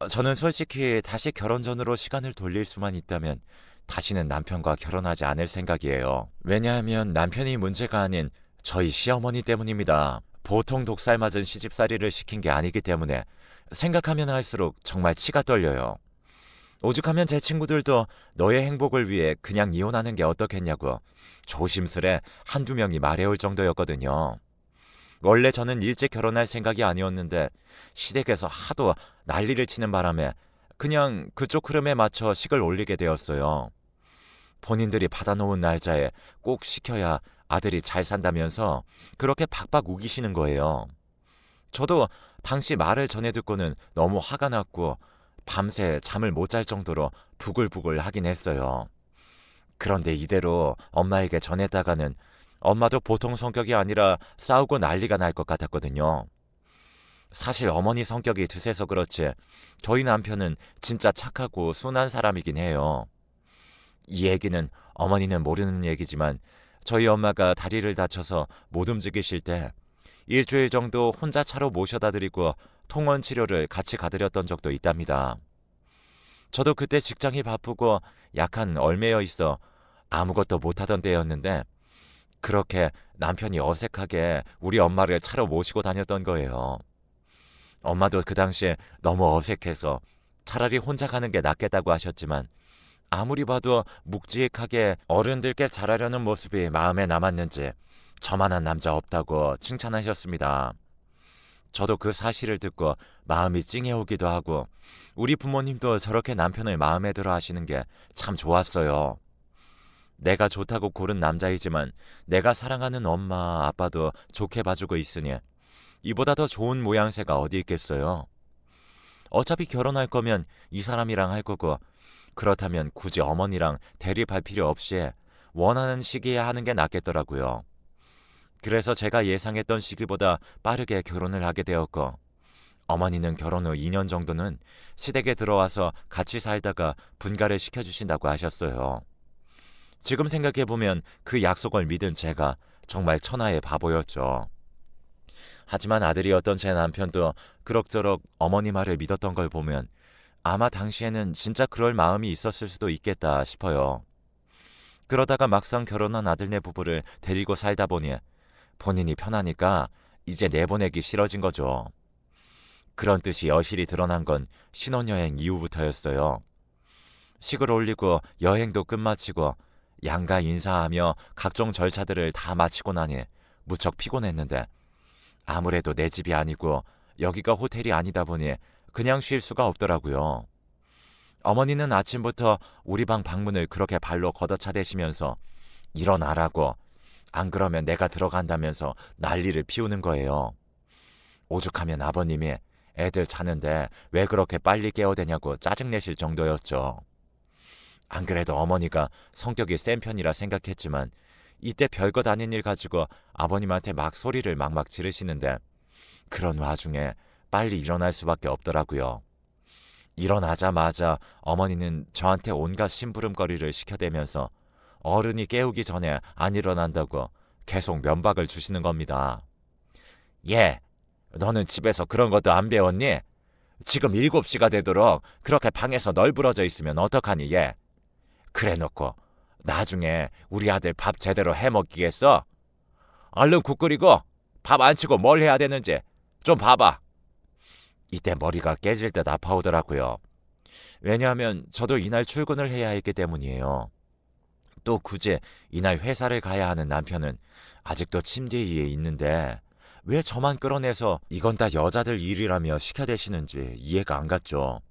저는 솔직히 다시 결혼 전으로 시간을 돌릴 수만 있다면 다시는 남편과 결혼하지 않을 생각이에요. 왜냐하면 남편이 문제가 아닌 저희 시어머니 때문입니다. 보통 독살 맞은 시집살이를 시킨 게 아니기 때문에 생각하면 할수록 정말 치가 떨려요. 오죽하면 제 친구들도 너의 행복을 위해 그냥 이혼하는 게 어떻겠냐고 조심스레 한두 명이 말해올 정도였거든요. 원래 저는 일찍 결혼할 생각이 아니었는데 시댁에서 하도 난리를 치는 바람에 그냥 그쪽 흐름에 맞춰 식을 올리게 되었어요. 본인들이 받아놓은 날짜에 꼭 시켜야 아들이 잘 산다면서 그렇게 박박 우기시는 거예요. 저도 당시 말을 전해 듣고는 너무 화가 났고 밤새 잠을 못 잘 정도로 부글부글 하긴 했어요. 그런데 이대로 엄마에게 전했다가는 엄마도 보통 성격이 아니라 싸우고 난리가 날 것 같았거든요. 사실 어머니 성격이 드세서 그렇지 저희 남편은 진짜 착하고 순한 사람이긴 해요. 이 얘기는 어머니는 모르는 얘기지만 저희 엄마가 다리를 다쳐서 못 움직이실 때 일주일 정도 혼자 차로 모셔다 드리고 통원 치료를 같이 가드렸던 적도 있답니다. 저도 그때 직장이 바쁘고 약한 얼매여 있어 아무것도 못하던 때였는데 그렇게 남편이 어색하게 우리 엄마를 차로 모시고 다녔던 거예요. 엄마도 그 당시에 너무 어색해서 차라리 혼자 가는 게 낫겠다고 하셨지만 아무리 봐도 묵직하게 어른들께 잘하려는 모습이 마음에 남았는지 저만한 남자 없다고 칭찬하셨습니다. 저도 그 사실을 듣고 마음이 찡해오기도 하고 우리 부모님도 저렇게 남편을 마음에 들어 하시는 게 참 좋았어요. 내가 좋다고 고른 남자이지만 내가 사랑하는 엄마, 아빠도 좋게 봐주고 있으니 이보다 더 좋은 모양새가 어디 있겠어요. 어차피 결혼할 거면 이 사람이랑 할 거고 그렇다면 굳이 어머니랑 대립할 필요 없이 원하는 시기에 하는 게 낫겠더라고요. 그래서 제가 예상했던 시기보다 빠르게 결혼을 하게 되었고 어머니는 결혼 후 2년 정도는 시댁에 들어와서 같이 살다가 분가를 시켜주신다고 하셨어요. 지금 생각해보면 그 약속을 믿은 제가 정말 천하의 바보였죠. 하지만 아들이었던 제 남편도 그럭저럭 어머니 말을 믿었던 걸 보면 아마 당시에는 진짜 그럴 마음이 있었을 수도 있겠다 싶어요. 그러다가 막상 결혼한 아들네 부부를 데리고 살다 보니 본인이 편하니까 이제 내보내기 싫어진 거죠. 그런 뜻이 여실히 드러난 건 신혼여행 이후부터였어요. 식을 올리고 여행도 끝마치고 양가 인사하며 각종 절차들을 다 마치고 나니 무척 피곤했는데 아무래도 내 집이 아니고 여기가 호텔이 아니다 보니 그냥 쉴 수가 없더라고요. 어머니는 아침부터 우리 방 방문을 그렇게 발로 걷어차대시면서 일어나라고 안 그러면 내가 들어간다면서 난리를 피우는 거예요. 오죽하면 아버님이 애들 자는데 왜 그렇게 빨리 깨워대냐고 짜증내실 정도였죠. 안 그래도 어머니가 성격이 센 편이라 생각했지만 이때 별것 아닌 일 가지고 아버님한테 막 소리를 막막 지르시는데 그런 와중에 빨리 일어날 수밖에 없더라고요. 일어나자마자 어머니는 저한테 온갖 심부름거리를 시켜대면서 어른이 깨우기 전에 안 일어난다고 계속 면박을 주시는 겁니다. 예, 너는 집에서 그런 것도 안 배웠니? 지금 7시가 되도록 그렇게 방에서 널브러져 있으면 어떡하니, 예? 그래 놓고 나중에 우리 아들 밥 제대로 해 먹기겠어? 얼른 국 끓이고 밥 안 치고 뭘 해야 되는지 좀 봐봐. 이때 머리가 깨질 듯 아파오더라고요. 왜냐하면 저도 이날 출근을 해야 했기 때문이에요. 또 굳이 이날 회사를 가야 하는 남편은 아직도 침대 위에 있는데 왜 저만 끌어내서 이건 다 여자들 일이라며 시켜대시는지 이해가 안 갔죠.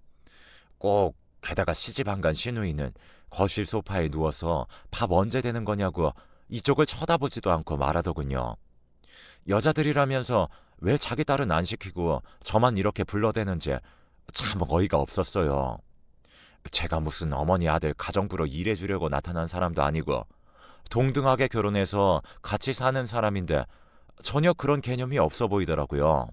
꼭 게다가 시집 안 간 시누이는 거실 소파에 누워서 밥 언제 되는 거냐고 이쪽을 쳐다보지도 않고 말하더군요. 여자들이라면서 왜 자기 딸은 안 시키고 저만 이렇게 불러대는지 참 어이가 없었어요. 제가 무슨 어머니 아들 가정부로 일해주려고 나타난 사람도 아니고 동등하게 결혼해서 같이 사는 사람인데 전혀 그런 개념이 없어 보이더라고요.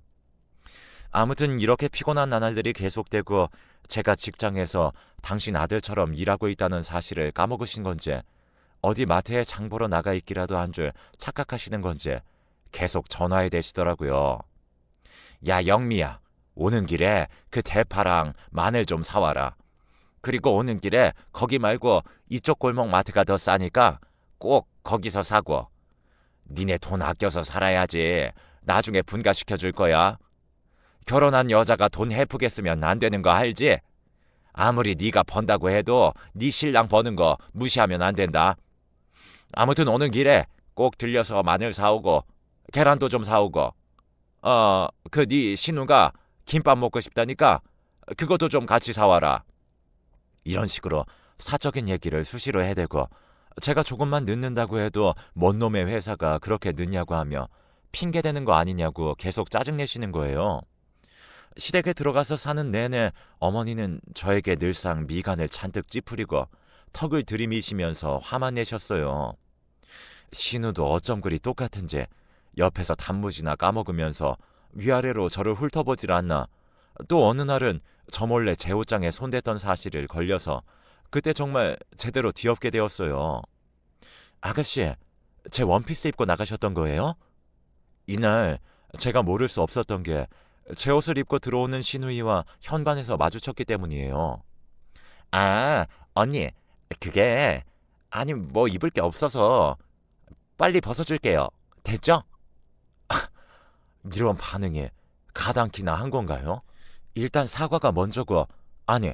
아무튼 이렇게 피곤한 나날들이 계속되고 제가 직장에서 당신 아들처럼 일하고 있다는 사실을 까먹으신 건지 어디 마트에 장 보러 나가 있기라도 한 줄 착각하시는 건지 계속 전화에 대시더라고요. 야 영미야, 오는 길에 그 대파랑 마늘 좀 사와라. 그리고 오는 길에 거기 말고 이쪽 골목 마트가 더 싸니까 꼭 거기서 사고. 니네 돈 아껴서 살아야지. 나중에 분가시켜 줄 거야. 결혼한 여자가 돈 헤프게 쓰면 안 되는 거 알지? 아무리 네가 번다고 해도 네 신랑 버는 거 무시하면 안 된다. 아무튼 오는 길에 꼭 들려서 마늘 사오고 계란도 좀 사오고 그 네 신우가 김밥 먹고 싶다니까 그것도 좀 같이 사와라. 이런 식으로 사적인 얘기를 수시로 해대고 제가 조금만 늦는다고 해도 뭔 놈의 회사가 그렇게 늦냐고 하며 핑계대는 거 아니냐고 계속 짜증내시는 거예요. 시댁에 들어가서 사는 내내 어머니는 저에게 늘상 미간을 잔뜩 찌푸리고 턱을 들이미시면서 화만 내셨어요. 신우도 어쩜 그리 똑같은지 옆에서 단무지나 까먹으면서 위아래로 저를 훑어보질 않나. 또 어느 날은 저 몰래 제 옷장에 손댔던 사실을 걸려서 그때 정말 제대로 뒤엎게 되었어요. 아가씨, 제 원피스 입고 나가셨던 거예요? 이날 제가 모를 수 없었던 게 제 옷을 입고 들어오는 신우이와 현관에서 마주쳤기 때문이에요. 아, 언니, 그게 아니 뭐 입을 게 없어서 빨리 벗어줄게요. 됐죠? 이런 반응에 가당키나 한 건가요? 일단 사과가 먼저고 아니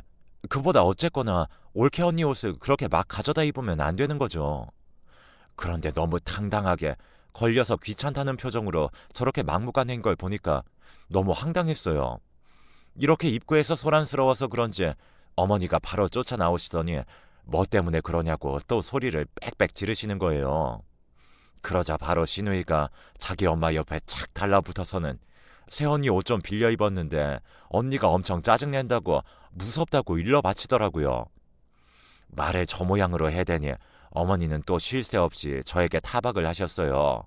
그보다 어쨌거나 올케 언니 옷을 그렇게 막 가져다 입으면 안 되는 거죠. 그런데 너무 당당하게 걸려서 귀찮다는 표정으로 저렇게 막무가내인 걸 보니까 너무 황당했어요. 이렇게 입구에서 소란스러워서 그런지 어머니가 바로 쫓아 나오시더니 뭐 때문에 그러냐고 또 소리를 빽빽 지르시는 거예요. 그러자 바로 신우이가 자기 엄마 옆에 착 달라붙어서는 새언니 옷 좀 빌려 입었는데 언니가 엄청 짜증낸다고 무섭다고 일러 바치더라고요. 말을 저 모양으로 해대니 어머니는 또 쉴 새 없이 저에게 타박을 하셨어요.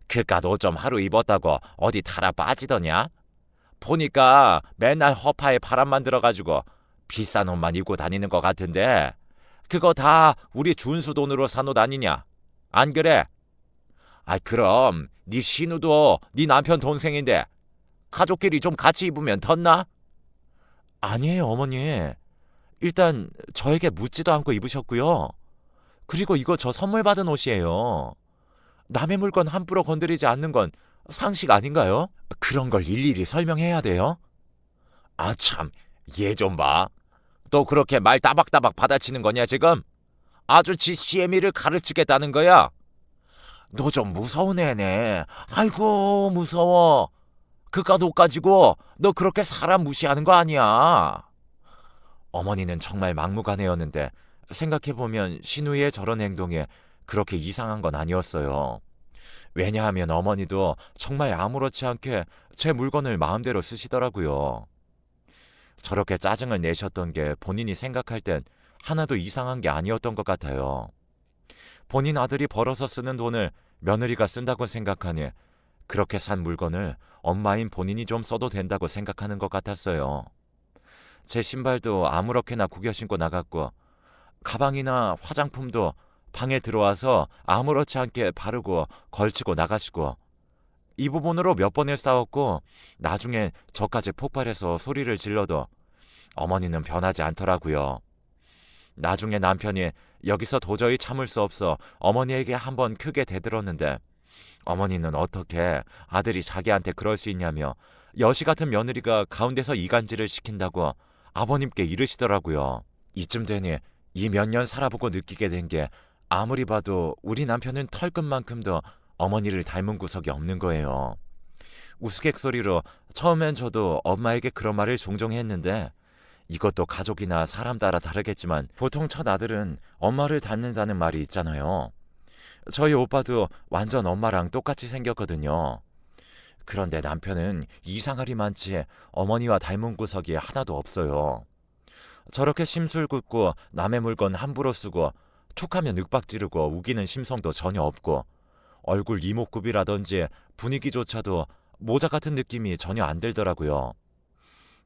그깟 옷 좀 하루 입었다고 어디 타라 빠지더냐? 보니까 맨날 허파에 바람만 들어가지고 비싼 옷만 입고 다니는 것 같은데 그거 다 우리 준수 돈으로 산 옷 아니냐? 안 그래? 아 그럼 네 신우도 네 남편 동생인데 가족끼리 좀 같이 입으면 덧나? 아니에요 어머니. 일단 저에게 묻지도 않고 입으셨고요. 그리고 이거 저 선물 받은 옷이에요. 남의 물건 함부로 건드리지 않는 건 상식 아닌가요? 그런 걸 일일이 설명해야 돼요? 아 참, 얘 좀 봐. 또 그렇게 말 따박따박 받아치는 거냐 지금? 아주 지 CM이를 가르치겠다는 거야? 너 좀 무서운 애네. 아이고 무서워. 그깟 옷 가지고 너 그렇게 사람 무시하는 거 아니야. 어머니는 정말 막무가내였는데 생각해보면 신우의 저런 행동에 그렇게 이상한 건 아니었어요. 왜냐하면 어머니도 정말 아무렇지 않게 제 물건을 마음대로 쓰시더라고요. 저렇게 짜증을 내셨던 게 본인이 생각할 땐 하나도 이상한 게 아니었던 것 같아요. 본인 아들이 벌어서 쓰는 돈을 며느리가 쓴다고 생각하니 그렇게 산 물건을 엄마인 본인이 좀 써도 된다고 생각하는 것 같았어요. 제 신발도 아무렇게나 구겨 신고 나갔고 가방이나 화장품도 방에 들어와서 아무렇지 않게 바르고 걸치고 나가시고 이 부분으로 몇 번을 싸웠고 나중에 저까지 폭발해서 소리를 질러도 어머니는 변하지 않더라고요. 나중에 남편이 여기서 도저히 참을 수 없어 어머니에게 한번 크게 대들었는데 어머니는 어떻게 아들이 자기한테 그럴 수 있냐며 여시 같은 며느리가 가운데서 이간질을 시킨다고 아버님께 이르시더라고요. 이쯤 되니 이 몇 년 살아보고 느끼게 된 게 아무리 봐도 우리 남편은 털끝만큼도 어머니를 닮은 구석이 없는 거예요. 우스갯소리로 처음엔 저도 엄마에게 그런 말을 종종 했는데 이것도 가족이나 사람 따라 다르겠지만 보통 첫 아들은 엄마를 닮는다는 말이 있잖아요. 저희 오빠도 완전 엄마랑 똑같이 생겼거든요. 그런데 남편은 이상하리 많지 어머니와 닮은 구석이 하나도 없어요. 저렇게 심술궂고 남의 물건 함부로 쓰고 툭하면 윽박 지르고 우기는 심성도 전혀 없고 얼굴 이목구비라든지 분위기조차도 모자 같은 느낌이 전혀 안 들더라고요.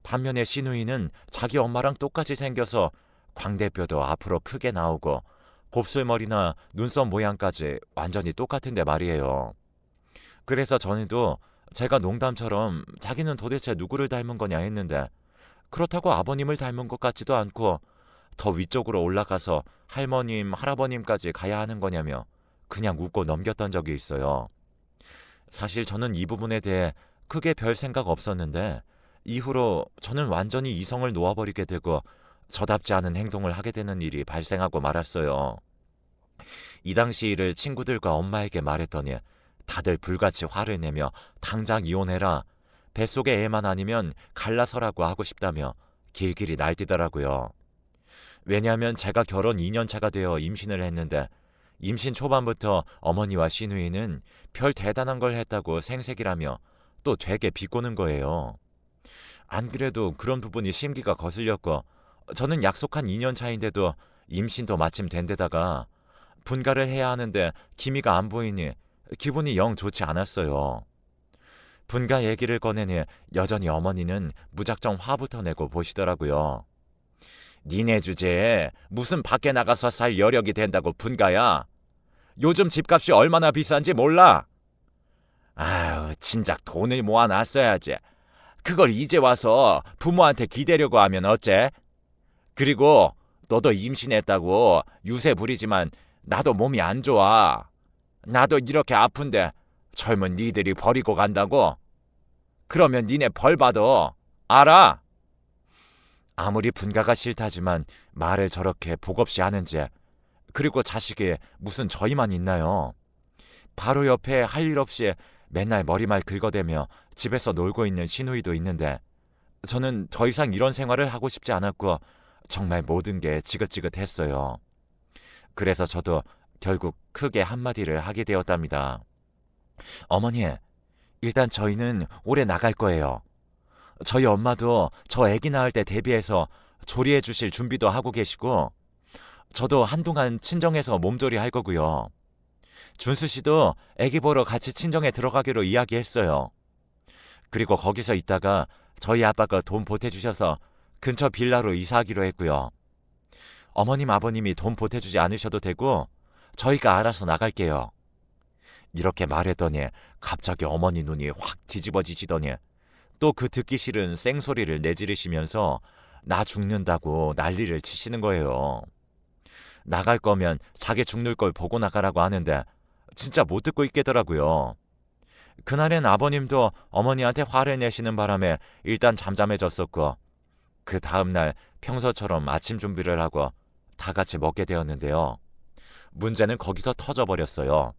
반면에 신우이는 자기 엄마랑 똑같이 생겨서 광대뼈도 앞으로 크게 나오고 곱슬머리나 눈썹 모양까지 완전히 똑같은데 말이에요. 그래서 전에도 제가 농담처럼 자기는 도대체 누구를 닮은 거냐 했는데 그렇다고 아버님을 닮은 것 같지도 않고 더 위쪽으로 올라가서 할머님, 할아버님까지 가야 하는 거냐며 그냥 웃고 넘겼던 적이 있어요. 사실 저는 이 부분에 대해 크게 별 생각 없었는데 이후로 저는 완전히 이성을 놓아버리게 되고 저답지 않은 행동을 하게 되는 일이 발생하고 말았어요. 이 당시 일을 친구들과 엄마에게 말했더니 다들 불같이 화를 내며 당장 이혼해라. 뱃속의 애만 아니면 갈라서라고 하고 싶다며 길길이 날뛰더라고요. 왜냐하면 제가 결혼 2년 차가 되어 임신을 했는데 임신 초반부터 어머니와 시누이는 별 대단한 걸 했다고 생색이라며 또 되게 비꼬는 거예요. 안 그래도 그런 부분이 심기가 거슬렸고 저는 약속한 2년 차인데도 임신도 마침 된 데다가 분가를 해야 하는데 기미가 안 보이니 기분이 영 좋지 않았어요. 분가 얘기를 꺼내니 여전히 어머니는 무작정 화부터 내고 보시더라고요. 니네 주제에 무슨 밖에 나가서 살 여력이 된다고 분가야? 요즘 집값이 얼마나 비싼지 몰라? 아유, 진작 돈을 모아놨어야지. 그걸 이제 와서 부모한테 기대려고 하면 어째? 그리고 너도 임신했다고 유세 부리지만 나도 몸이 안 좋아. 나도 이렇게 아픈데 젊은 니들이 버리고 간다고? 그러면 니네 벌 받아. 알아? 아무리 분가가 싫다지만 말을 저렇게 복없이 하는지, 그리고 자식이 무슨 저희만 있나요? 바로 옆에 할 일 없이 맨날 머리말 긁어대며 집에서 놀고 있는 시누이도 있는데 저는 더 이상 이런 생활을 하고 싶지 않았고 정말 모든 게 지긋지긋했어요. 그래서 저도 결국 크게 한마디를 하게 되었답니다. 어머니, 일단 저희는 올해 나갈 거예요. 저희 엄마도 저 아기 낳을 때 대비해서 조리해 주실 준비도 하고 계시고 저도 한동안 친정에서 몸조리 할 거고요. 준수 씨도 아기 보러 같이 친정에 들어가기로 이야기했어요. 그리고 거기서 있다가 저희 아빠가 돈 보태주셔서 근처 빌라로 이사하기로 했고요. 어머님 아버님이 돈 보태주지 않으셔도 되고 저희가 알아서 나갈게요. 이렇게 말했더니 갑자기 어머니 눈이 확 뒤집어지시더니 또 그 듣기 싫은 쌩소리를 내지르시면서 나 죽는다고 난리를 치시는 거예요. 나갈 거면 자기 죽는 걸 보고 나가라고 하는데 진짜 못 듣고 있겠더라고요. 그날엔 아버님도 어머니한테 화를 내시는 바람에 일단 잠잠해졌었고 그 다음날 평소처럼 아침 준비를 하고 다 같이 먹게 되었는데요. 문제는 거기서 터져버렸어요.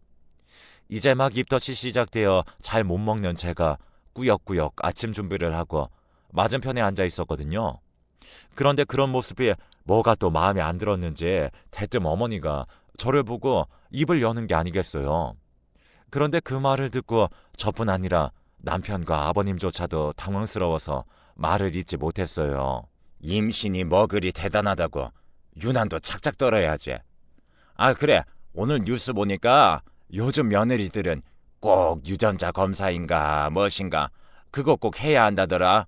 이제 막 입덧이 시작되어 잘 못 먹는 제가 꾸역꾸역 아침 준비를 하고 맞은편에 앉아 있었거든요. 그런데 그런 모습이 뭐가 또 마음에 안 들었는지 대뜸 어머니가 저를 보고 입을 여는 게 아니겠어요. 그런데 그 말을 듣고 저뿐 아니라 남편과 아버님조차도 당황스러워서 말을 잇지 못했어요. 임신이 뭐 그리 대단하다고 유난도 착착 떨어야지. 아 그래, 오늘 뉴스 보니까 요즘 며느리들은 꼭 유전자 검사인가 무엇인가 그거 꼭 해야 한다더라.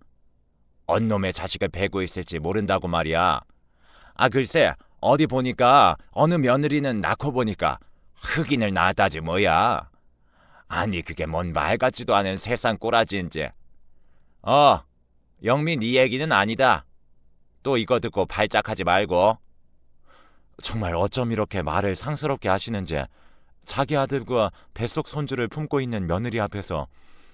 언놈의 자식을 베고 있을지 모른다고 말이야. 아 글쎄 어디 보니까 어느 며느리는 낳고 보니까 흑인을 낳았다지 뭐야. 아니 그게 뭔 말 같지도 않은 세상 꼬라지인지. 영미 네 얘기는 아니다. 또 이거 듣고 발작하지 말고. 정말 어쩜 이렇게 말을 상스럽게 하시는지 자기 아들과 뱃속 손주를 품고 있는 며느리 앞에서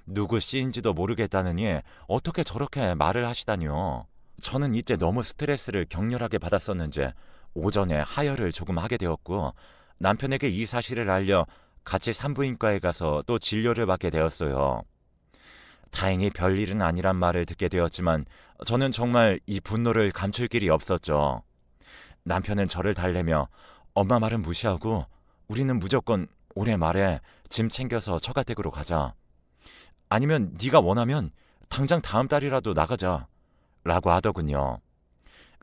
누구 씨인지도 모르겠다느니 어떻게 저렇게 말을 하시다니요. 저는 이때 너무 스트레스를 격렬하게 받았었는지 오전에 하혈을 조금 하게 되었고 남편에게 이 사실을 알려 같이 산부인과에 가서 또 진료를 받게 되었어요. 다행히 별일은 아니란 말을 듣게 되었지만 저는 정말 이 분노를 감출 길이 없었죠. 남편은 저를 달래며 엄마 말은 무시하고 우리는 무조건 올해 말에 짐 챙겨서 처가댁으로 가자. 아니면 네가 원하면 당장 다음 달이라도 나가자. 라고 하더군요.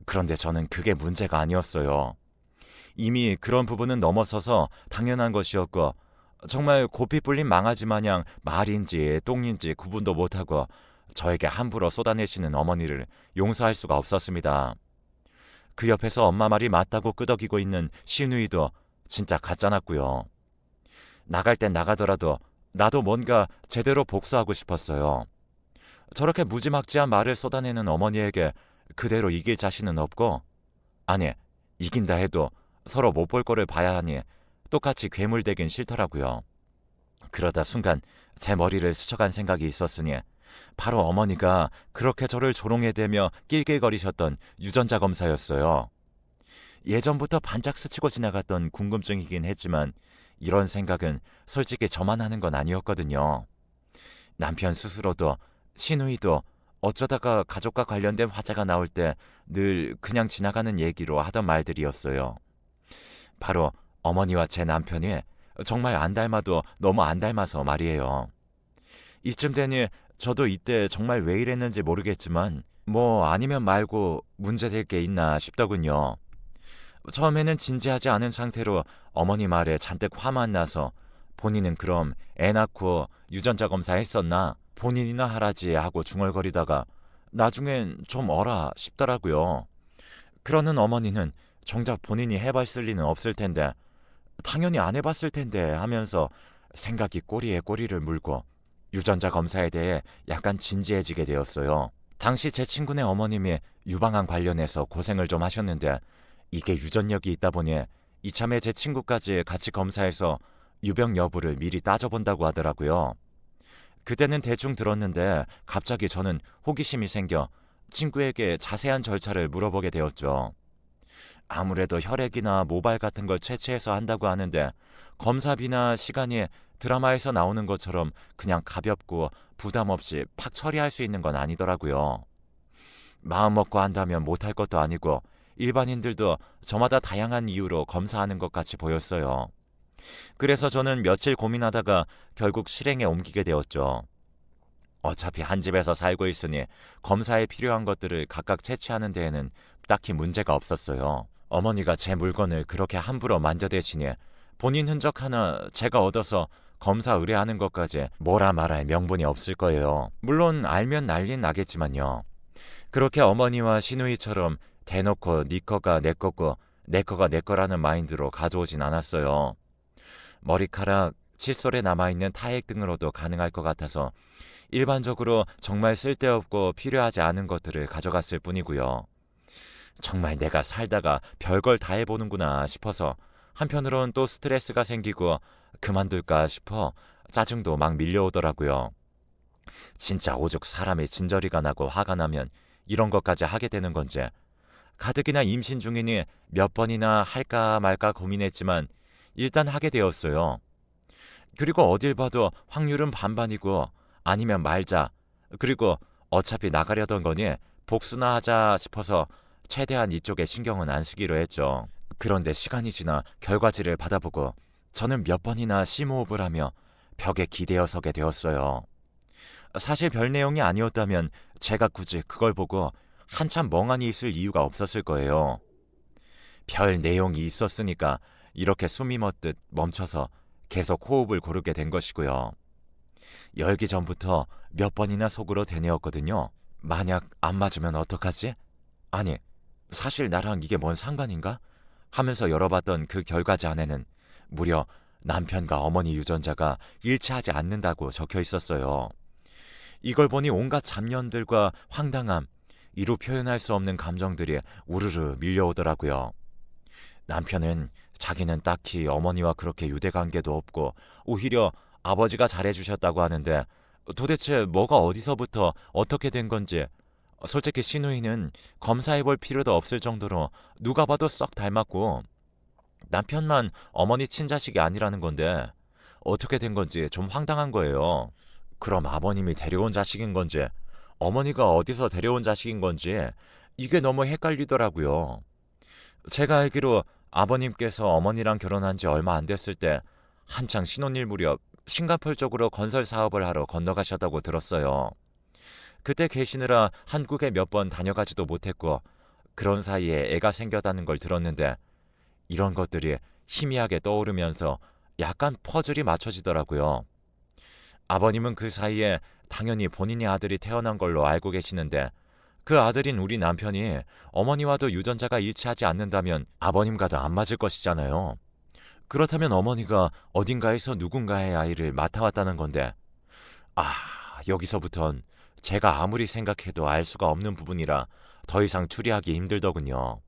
그런데 저는 그게 문제가 아니었어요. 이미 그런 부분은 넘어서서 당연한 것이었고 정말 고삐 뿔린 망아지 마냥 말인지 똥인지 구분도 못하고 저에게 함부로 쏟아내시는 어머니를 용서할 수가 없었습니다. 그 옆에서 엄마 말이 맞다고 끄덕이고 있는 시누이도 진짜 가짜났고요. 나갈 땐 나가더라도 나도 뭔가 제대로 복수하고 싶었어요. 저렇게 무지막지한 말을 쏟아내는 어머니에게 그대로 이길 자신은 없고, 아니, 이긴다 해도 서로 못 볼 거를 봐야 하니 똑같이 괴물되긴 싫더라고요. 그러다 순간 제 머리를 스쳐간 생각이 있었으니 바로 어머니가 그렇게 저를 조롱해대며 낄낄거리셨던 유전자 검사였어요. 예전부터 반짝 스치고 지나갔던 궁금증이긴 했지만 이런 생각은 솔직히 저만 하는 건 아니었거든요. 남편 스스로도 시누이도 어쩌다가 가족과 관련된 화제가 나올 때 늘 그냥 지나가는 얘기로 하던 말들이었어요. 바로 어머니와 제 남편이 정말 안 닮아도 너무 안 닮아서 말이에요. 이쯤 되니 저도 이때 정말 왜 이랬는지 모르겠지만 뭐 아니면 말고 문제될 게 있나 싶더군요. 처음에는 진지하지 않은 상태로 어머니 말에 잔뜩 화만 나서 본인은 그럼 애 낳고 유전자 검사 했었나? 본인이나 하라지 하고 중얼거리다가 나중엔 좀 어라 싶더라고요. 그러는 어머니는 정작 본인이 해봤을 리는 없을 텐데 당연히 안 해봤을 텐데 하면서 생각이 꼬리에 꼬리를 물고 유전자 검사에 대해 약간 진지해지게 되었어요. 당시 제 친구네 어머님이 유방암 관련해서 고생을 좀 하셨는데 이게 유전력이 있다 보니 이참에 제 친구까지 같이 검사해서 유병 여부를 미리 따져본다고 하더라고요. 그때는 대충 들었는데 갑자기 저는 호기심이 생겨 친구에게 자세한 절차를 물어보게 되었죠. 아무래도 혈액이나 모발 같은 걸 채취해서 한다고 하는데 검사비나 시간이 드라마에서 나오는 것처럼 그냥 가볍고 부담 없이 팍 처리할 수 있는 건 아니더라고요. 마음 먹고 한다면 못할 것도 아니고 일반인들도 저마다 다양한 이유로 검사하는 것 같이 보였어요. 그래서 저는 며칠 고민하다가 결국 실행에 옮기게 되었죠. 어차피 한 집에서 살고 있으니 검사에 필요한 것들을 각각 채취하는 데에는 딱히 문제가 없었어요. 어머니가 제 물건을 그렇게 함부로 만져대시니 본인 흔적 하나 제가 얻어서 검사 의뢰하는 것까지 뭐라 말할 명분이 없을 거예요. 물론 알면 난리 나겠지만요. 그렇게 어머니와 시누이처럼 대놓고 네 거가 내 거고 내 거가 내 거라는 마인드로 가져오진 않았어요. 머리카락, 칫솔에 남아있는 타액 등으로도 가능할 것 같아서 일반적으로 정말 쓸데없고 필요하지 않은 것들을 가져갔을 뿐이고요. 정말 내가 살다가 별걸 다 해보는구나 싶어서 한편으론 또 스트레스가 생기고 그만둘까 싶어 짜증도 막 밀려오더라고요. 진짜 오죽 사람이 진저리가 나고 화가 나면 이런 것까지 하게 되는 건지 가뜩이나 임신 중이니 몇 번이나 할까 말까 고민했지만 일단 하게 되었어요. 그리고 어딜 봐도 확률은 반반이고 아니면 말자. 그리고 어차피 나가려던 거니 복수나 하자 싶어서 최대한 이쪽에 신경은 안 쓰기로 했죠. 그런데 시간이 지나 결과지를 받아보고 저는 몇 번이나 심호흡을 하며 벽에 기대어 서게 되었어요. 사실 별 내용이 아니었다면 제가 굳이 그걸 보고 한참 멍하니 있을 이유가 없었을 거예요. 별 내용이 있었으니까 이렇게 숨이 멎듯 멈춰서 계속 호흡을 고르게 된 것이고요. 열기 전부터 몇 번이나 속으로 되뇌었거든요. 만약 안 맞으면 어떡하지? 아니, 사실 나랑 이게 뭔 상관인가? 하면서 열어봤던 그 결과지 안에는 무려 남편과 어머니 유전자가 일치하지 않는다고 적혀 있었어요. 이걸 보니 온갖 잡념들과 황당함, 이루 표현할 수 없는 감정들이 우르르 밀려오더라고요. 남편은 자기는 딱히 어머니와 그렇게 유대관계도 없고 오히려 아버지가 잘해주셨다고 하는데 도대체 뭐가 어디서부터 어떻게 된 건지 솔직히 시누이는 검사해볼 필요도 없을 정도로 누가 봐도 썩 닮았고 남편만 어머니 친자식이 아니라는 건데 어떻게 된 건지 좀 황당한 거예요. 그럼 아버님이 데려온 자식인 건지 어머니가 어디서 데려온 자식인 건지 이게 너무 헷갈리더라고요. 제가 알기로 아버님께서 어머니랑 결혼한 지 얼마 안 됐을 때 한창 신혼일 무렵 싱가포르 쪽으로 건설 사업을 하러 건너가셨다고 들었어요. 그때 계시느라 한국에 몇 번 다녀가지도 못했고 그런 사이에 애가 생겼다는 걸 들었는데 이런 것들이 희미하게 떠오르면서 약간 퍼즐이 맞춰지더라고요. 아버님은 그 사이에 당연히 본인의 아들이 태어난 걸로 알고 계시는데 그 아들인 우리 남편이 어머니와도 유전자가 일치하지 않는다면 아버님과도 안 맞을 것이잖아요. 그렇다면 어머니가 어딘가에서 누군가의 아이를 맡아왔다는 건데, 아, 여기서부턴 제가 아무리 생각해도 알 수가 없는 부분이라 더 이상 추리하기 힘들더군요.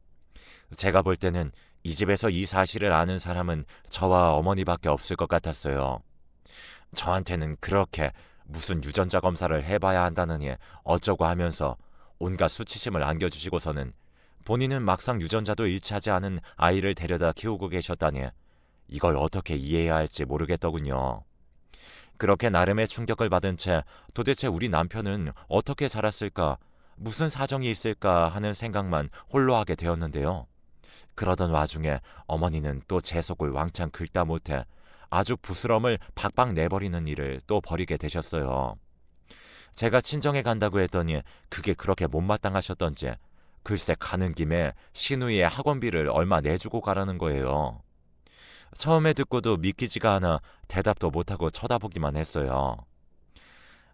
제가 볼 때는 이 집에서 이 사실을 아는 사람은 저와 어머니밖에 없을 것 같았어요. 저한테는 그렇게 무슨 유전자 검사를 해봐야 한다느니 어쩌고 하면서 온갖 수치심을 안겨주시고서는 본인은 막상 유전자도 일치하지 않은 아이를 데려다 키우고 계셨다니 이걸 어떻게 이해해야 할지 모르겠더군요. 그렇게 나름의 충격을 받은 채 도대체 우리 남편은 어떻게 자랐을까, 무슨 사정이 있을까 하는 생각만 홀로 하게 되었는데요. 그러던 와중에 어머니는 또 제 속을 왕창 긁다 못해 아주 부스럼을 박박 내버리는 일을 또 벌이게 되셨어요. 제가 친정에 간다고 했더니 그게 그렇게 못마땅하셨던지 글쎄 가는 김에 시누이의 학원비를 얼마 내주고 가라는 거예요. 처음에 듣고도 믿기지가 않아 대답도 못하고 쳐다보기만 했어요.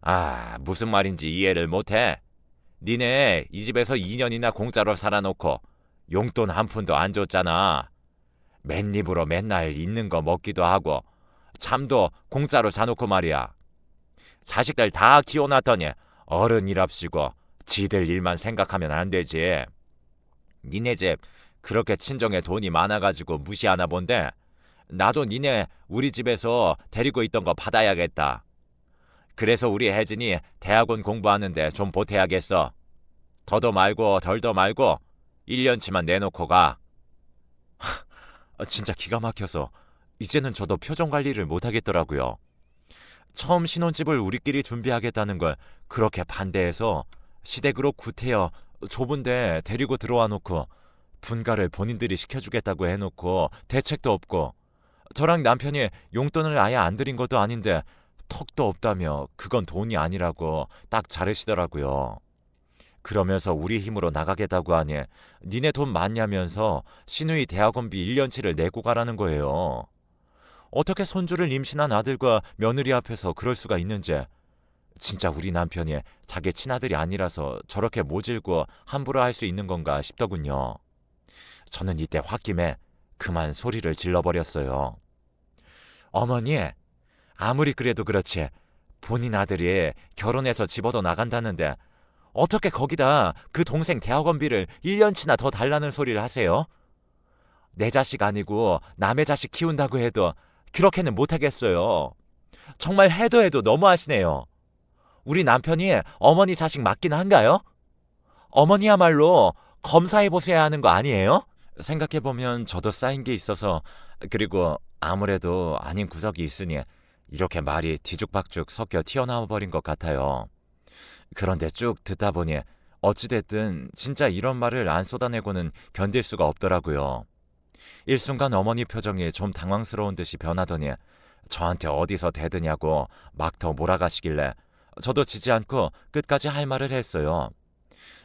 아, 무슨 말인지 이해를 못해. 니네 이 집에서 2년이나 공짜로 살아놓고 용돈 한 푼도 안 줬잖아. 맨입으로 맨날 있는 거 먹기도 하고 잠도 공짜로 자놓고 말이야. 자식들 다 키워놨더니 어른이랍시고 지들 일만 생각하면 안 되지. 니네 집 그렇게 친정에 돈이 많아가지고 무시하나 본데 나도 니네 우리 집에서 데리고 있던 거 받아야겠다. 그래서 우리 혜진이 대학원 공부하는데 좀 보태야겠어. 더도 말고 덜도 말고 1년치만 내놓고 가. 진짜 기가 막혀서 이제는 저도 표정 관리를 못하겠더라고요. 처음 신혼집을 우리끼리 준비하겠다는 걸 그렇게 반대해서 시댁으로 구태여 좁은데 데리고 들어와 놓고 분가를 본인들이 시켜주겠다고 해놓고 대책도 없고 저랑 남편이 용돈을 아예 안 드린 것도 아닌데 턱도 없다며 그건 돈이 아니라고 딱 자르시더라고요. 그러면서 우리 힘으로 나가겠다고 하니 니네 돈 많냐면서 시누이 대학원비 1년치를 내고 가라는 거예요. 어떻게 손주를 임신한 아들과 며느리 앞에서 그럴 수가 있는지 진짜 우리 남편이 자기 친아들이 아니라서 저렇게 모질고 함부로 할 수 있는 건가 싶더군요. 저는 이때 홧김에 그만 소리를 질러버렸어요. 어머니, 아무리 그래도 그렇지 본인 아들이 결혼해서 집어도 나간다는데 어떻게 거기다 그 동생 대학원비를 1년치나 더 달라는 소리를 하세요? 내 자식 아니고 남의 자식 키운다고 해도 그렇게는 못하겠어요. 정말 해도 너무하시네요. 우리 남편이 어머니 자식 맞긴 한가요? 어머니야말로 검사해보셔야 하는 거 아니에요? 생각해보면 저도 쌓인 게 있어서 그리고 아무래도 아닌 구석이 있으니 이렇게 말이 뒤죽박죽 섞여 튀어나와 버린 것 같아요. 그런데 쭉 듣다 보니 어찌됐든 진짜 이런 말을 안 쏟아내고는 견딜 수가 없더라고요. 일순간 어머니 표정이 좀 당황스러운 듯이 변하더니 저한테 어디서 대드냐고 막 더 몰아가시길래 저도 지지 않고 끝까지 할 말을 했어요.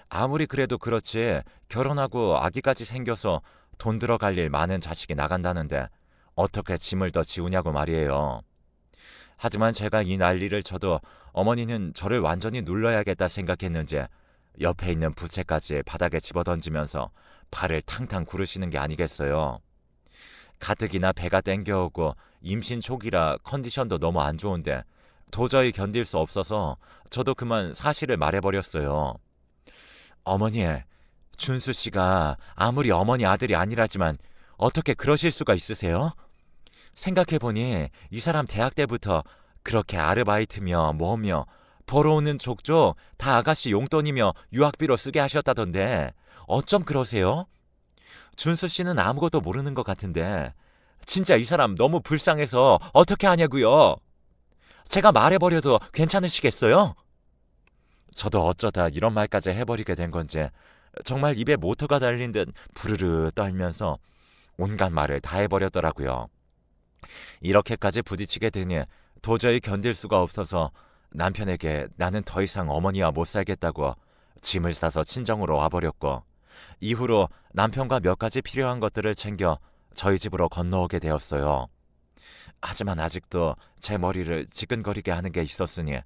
아무리 그래도 그렇지 결혼하고 아기까지 생겨서 돈 들어갈 일 많은 자식이 나간다는데 어떻게 짐을 더 지우냐고 말이에요. 하지만 제가 이 난리를 쳐도 어머니는 저를 완전히 눌러야겠다 생각했는지 옆에 있는 부채까지 바닥에 집어던지면서 발을 탕탕 구르시는 게 아니겠어요. 가뜩이나 배가 땡겨오고 임신 초기라 컨디션도 너무 안 좋은데 도저히 견딜 수 없어서 저도 그만 사실을 말해버렸어요. 어머니, 준수 씨가 아무리 어머니 아들이 아니라지만 어떻게 그러실 수가 있으세요? 생각해보니 이 사람 대학 때부터 그렇게 아르바이트며 뭐며 벌어오는 족족 다 아가씨 용돈이며 유학비로 쓰게 하셨다던데 어쩜 그러세요? 준수 씨는 아무것도 모르는 것 같은데 진짜 이 사람 너무 불쌍해서 어떻게 하냐고요? 제가 말해버려도 괜찮으시겠어요? 저도 어쩌다 이런 말까지 해버리게 된 건지 정말 입에 모터가 달린 듯 부르르 떨면서 온갖 말을 다 해버렸더라고요. 이렇게까지 부딪히게 되니 도저히 견딜 수가 없어서 남편에게 나는 더 이상 어머니와 못 살겠다고 짐을 싸서 친정으로 와버렸고 이후로 남편과 몇 가지 필요한 것들을 챙겨 저희 집으로 건너오게 되었어요. 하지만 아직도 제 머리를 지끈거리게 하는 게 있었으니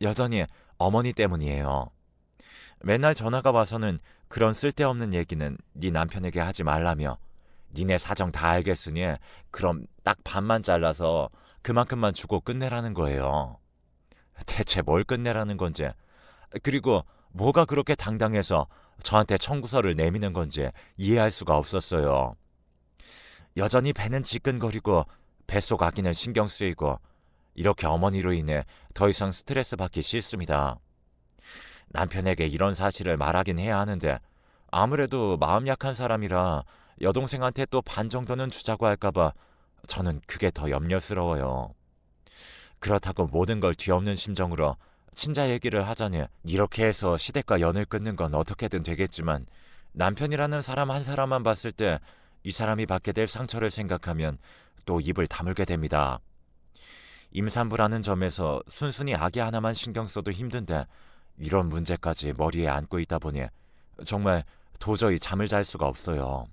여전히 어머니 때문이에요. 맨날 전화가 와서는 그런 쓸데없는 얘기는 네 남편에게 하지 말라며 니네 사정 다 알겠으니 그럼 딱 반만 잘라서 그만큼만 주고 끝내라는 거예요. 대체 뭘 끝내라는 건지, 그리고 뭐가 그렇게 당당해서 저한테 청구서를 내미는 건지 이해할 수가 없었어요. 여전히 배는 지끈거리고 뱃속 아기는 신경 쓰이고 이렇게 어머니로 인해 더 이상 스트레스 받기 싫습니다. 남편에게 이런 사실을 말하긴 해야 하는데 아무래도 마음 약한 사람이라 여동생한테 또 반 정도는 주자고 할까봐 저는 그게 더 염려스러워요. 그렇다고 모든 걸 뒤엎는 심정으로 친자 얘기를 하자니 이렇게 해서 시댁과 연을 끊는 건 어떻게든 되겠지만 남편이라는 사람 한 사람만 봤을 때 이 사람이 받게 될 상처를 생각하면 또 입을 다물게 됩니다. 임산부라는 점에서 순순히 아기 하나만 신경 써도 힘든데 이런 문제까지 머리에 안고 있다 보니 정말 도저히 잠을 잘 수가 없어요.